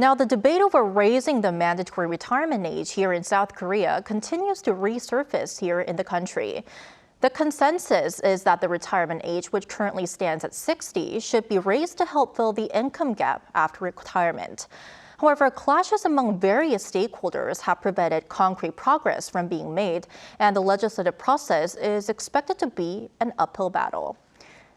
Now, the debate over raising the mandatory retirement age here in South Korea continues to resurface here in the country. The consensus is that the retirement age, which currently stands at 60, should be raised to help fill the income gap after retirement. However, clashes among various stakeholders have prevented concrete progress from being made, and the legislative process is expected to be an uphill battle.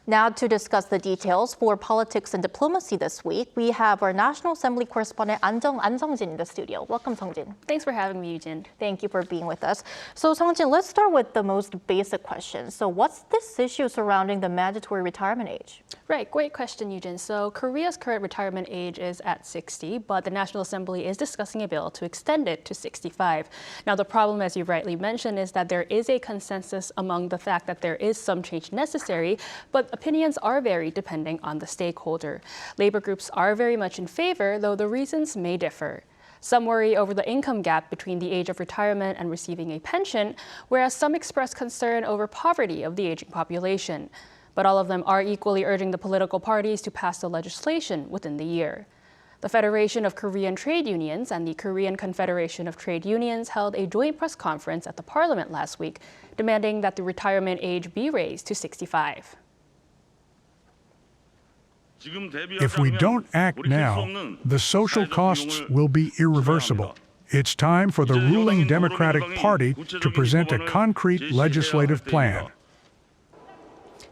Now, to discuss the details for politics and diplomacy this week, we have our National Assembly correspondent Ahn Sung-jin in the studio. Welcome, Sung-jin. Thanks for having me, Yoo-jin. Thank you for being with us. So, Sung-jin, let's start with the most basic question. So, what's this issue surrounding the mandatory retirement age? Right, great question, Yoo-jin. So, Korea's current retirement age is at 60, but the National Assembly is discussing a bill to extend it to 65. Now, the problem, as you rightly mentioned, is that there is a consensus among the fact that there is some change necessary, but opinions are varied depending on the stakeholder. Labor groups are very much in favor, though the reasons may differ. Some worry over the income gap between the age of retirement and receiving a pension, whereas some express concern over poverty of the aging population. But all of them are equally urging the political parties to pass the legislation within the year. The Federation of Korean Trade Unions and the Korean Confederation of Trade Unions held a joint press conference at the parliament last week, demanding that the retirement age be raised to 65. If we don't act now, the social costs will be irreversible. It's time for the ruling Democratic Party to present a concrete legislative plan.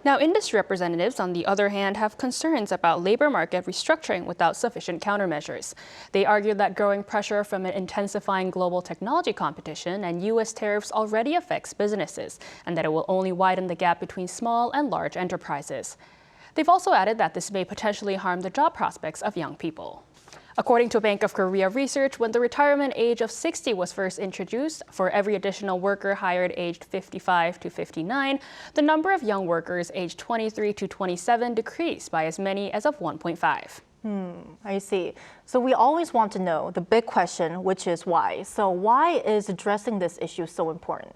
Now, industry representatives, on the other hand, have concerns about labor market restructuring without sufficient countermeasures. They argue that growing pressure from an intensifying global technology competition and U.S. tariffs already affects businesses, and that it will only widen the gap between small and large enterprises. They've also added that this may potentially harm the job prospects of young people. According to Bank of Korea research, when the retirement age of 60 was first introduced, for every additional worker hired aged 55 to 59, the number of young workers aged 23 to 27 decreased by as many as of 1.5. I see. So we always want to know the big question, which is why. So why is addressing this issue so important?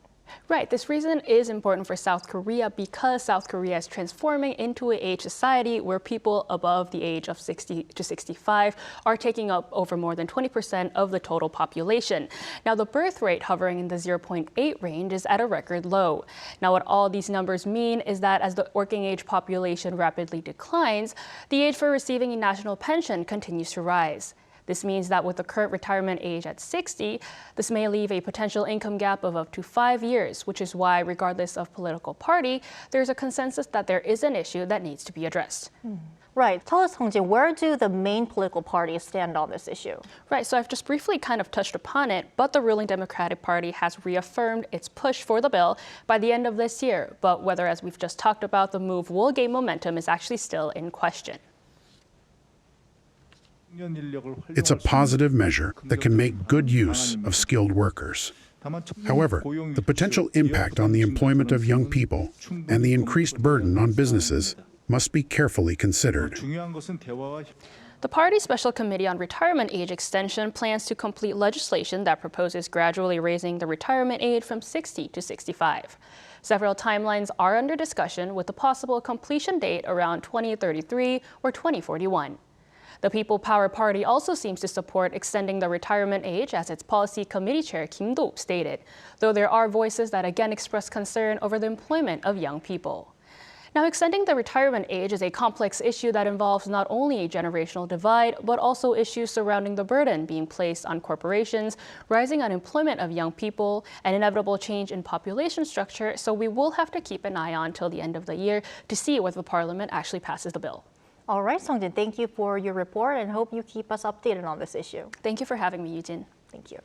Right, this reason is important for South Korea because South Korea is transforming into an age society where people above the age of 60 to 65 are taking up over more than 20% of the total population. Now, the birth rate hovering in the 0.8 range is at a record low. Now, what all these numbers mean is that as the working age population rapidly declines, the age for receiving a national pension continues to rise. This means that with the current retirement age at 60, this may leave a potential income gap of up to 5 years, which is why, regardless of political party, there's a consensus that there is an issue that needs to be addressed. Right. Tell us, Sung-jin, where do the main political parties stand on this issue? Right, so I've just briefly kind of touched upon it, but the ruling Democratic Party has reaffirmed its push for the bill by the end of this year. But whether, as we've just talked about, the move will gain momentum is actually still in question. It's a positive measure that can make good use of skilled workers. However, the potential impact on the employment of young people and the increased burden on businesses must be carefully considered. The party's Special Committee on Retirement Age Extension plans to complete legislation that proposes gradually raising the retirement age from 60 to 65. Several timelines are under discussion, with a possible completion date around 2033 or 2041. The People Power Party also seems to support extending the retirement age, as its Policy Committee Chair Kim Do stated, though there are voices that again express concern over the employment of young people. Now, extending the retirement age is a complex issue that involves not only a generational divide, but also issues surrounding the burden being placed on corporations, rising unemployment of young people, and inevitable change in population structure, so we will have to keep an eye on till the end of the year to see whether the Parliament actually passes the bill. All right, Sung-jin, thank you for your report and hope you keep us updated on this issue. Thank you for having me, Yoo-jin. Thank you.